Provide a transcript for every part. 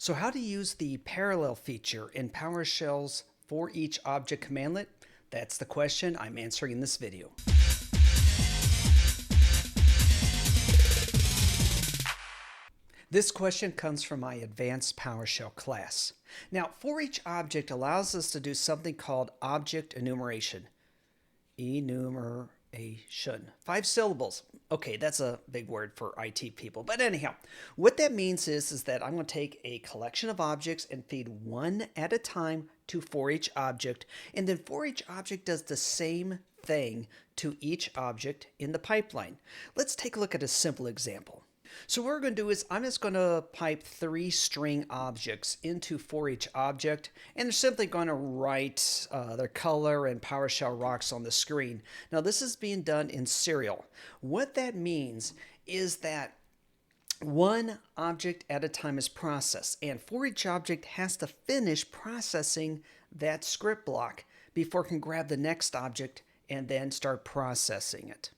So how to use the parallel feature in PowerShell's ForEach-Object Cmdlet? That's the question I'm answering in this video. This question comes from my advanced PowerShell class. Now, ForEach-Object allows us to do something called object enumeration. Enumeration. 5 syllables. Okay, that's a big word for IT people. But anyhow, what that means is that I'm going to take a collection of objects and feed one at a time to ForEach-Object. And then ForEach-Object does the same thing to each object in the pipeline. Let's take a look at a simple example. So what we're going to do is I'm just going to pipe 3 string objects into ForEach-Object, and they're simply going to write their color and PowerShell rocks on the screen. Now this is being done in serial. What that means is that one object at a time is processed, and ForEach-Object has to finish processing that script block before it can grab the next object and then start processing it.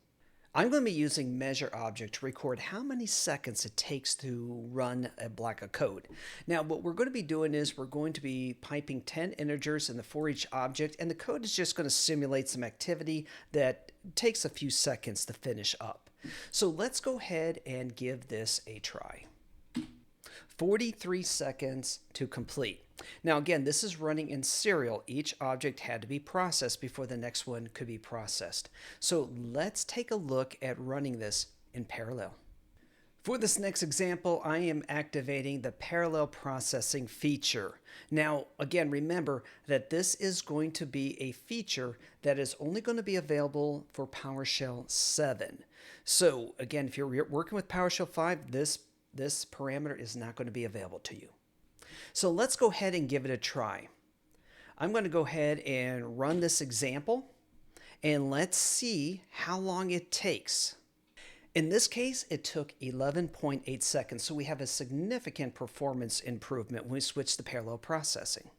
I'm going to be using measure-object to record how many seconds it takes to run a block of code. Now, what we're going to be doing is we're going to be piping 10 integers in the ForEach-Object, and the code is just going to simulate some activity that takes a few seconds to finish up. So let's go ahead and give this a try. 43 seconds to complete. Now again, this is running in serial. Each object had to be processed before the next one could be processed. So let's take a look at running this in parallel. For this next example, I am activating the parallel processing feature. Now, again, remember that this is going to be a feature that is only going to be available for PowerShell 7. So again, if you're working with PowerShell 5, this parameter is not going to be available to you. So let's go ahead and give it a try. I'm going to go ahead and run this example, and let's see how long it takes. In this case, it took 11.8 seconds, so we have a significant performance improvement when we switch to parallel processing.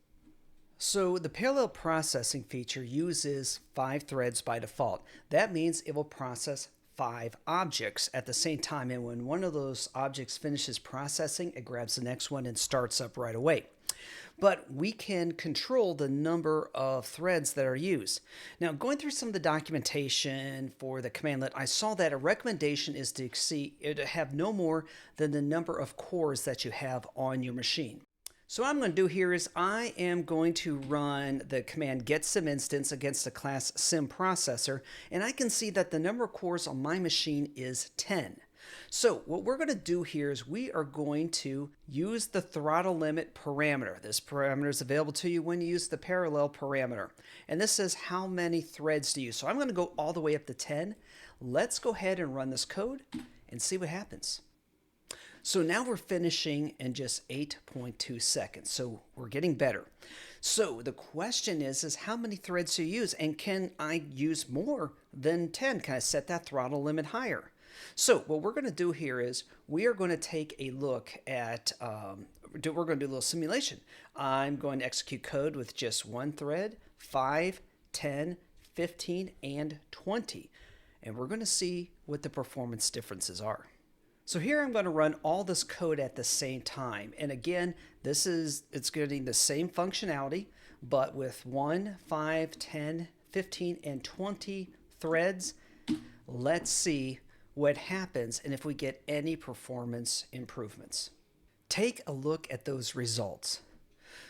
So the parallel processing feature uses 5 threads by default. That means it will process 5 objects at the same time, and when one of those objects finishes processing, it grabs the next one and starts up right away. But we can control the number of threads that are used. Now, going through some of the documentation for the cmdlet, I saw that a recommendation is to have no more than the number of cores that you have on your machine. So what I'm going to do here is I am going to run the command getSimInstance against the class SimProcessor, and I can see that the number of cores on my machine is 10. So what we're going to do here is we are going to use the throttle limit parameter. This parameter is available to you when you use the parallel parameter. And this says how many threads to use. So I'm going to go all the way up to 10. Let's go ahead and run this code and see what happens. So now we're finishing in just 8.2 seconds. So we're getting better. So the question is how many threads do you use? And can I use more than 10? Can I set that throttle limit higher? So what we're going to do here is we are going to take a look at, we're going to do a little simulation. I'm going to execute code with just 1 thread, 5, 10, 15, and 20. And we're going to see what the performance differences are. So here I'm going to run all this code at the same time. And again, it's getting the same functionality, but with 1, 5, 10, 15, and 20 threads. Let's see what happens and if we get any performance improvements. Take a look at those results.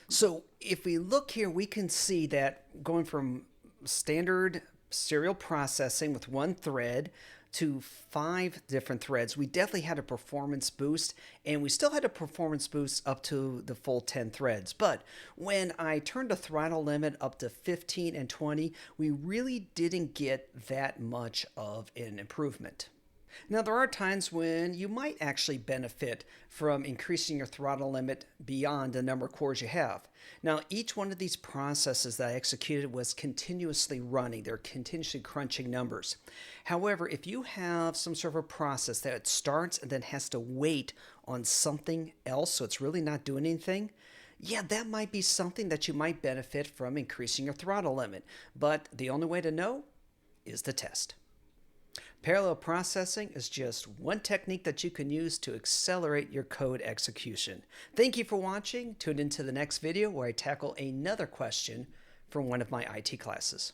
So if we look here, we can see that going from standard serial processing with 1 thread to 5 different threads, we definitely had a performance boost, and we still had a performance boost up to the full 10 threads. But when I turned the throttle limit up to 15 and 20, we really didn't get that much of an improvement. Now, there are times when you might actually benefit from increasing your throttle limit beyond the number of cores you have. Now, each one of these processes that I executed was continuously running. They're continuously crunching numbers. However, if you have some sort of a process that starts and then has to wait on something else, so it's really not doing anything, yeah, that might be something that you might benefit from increasing your throttle limit. But the only way to know is to test. Parallel processing is just one technique that you can use to accelerate your code execution. Thank you for watching. Tune into the next video where I tackle another question from one of my IT classes.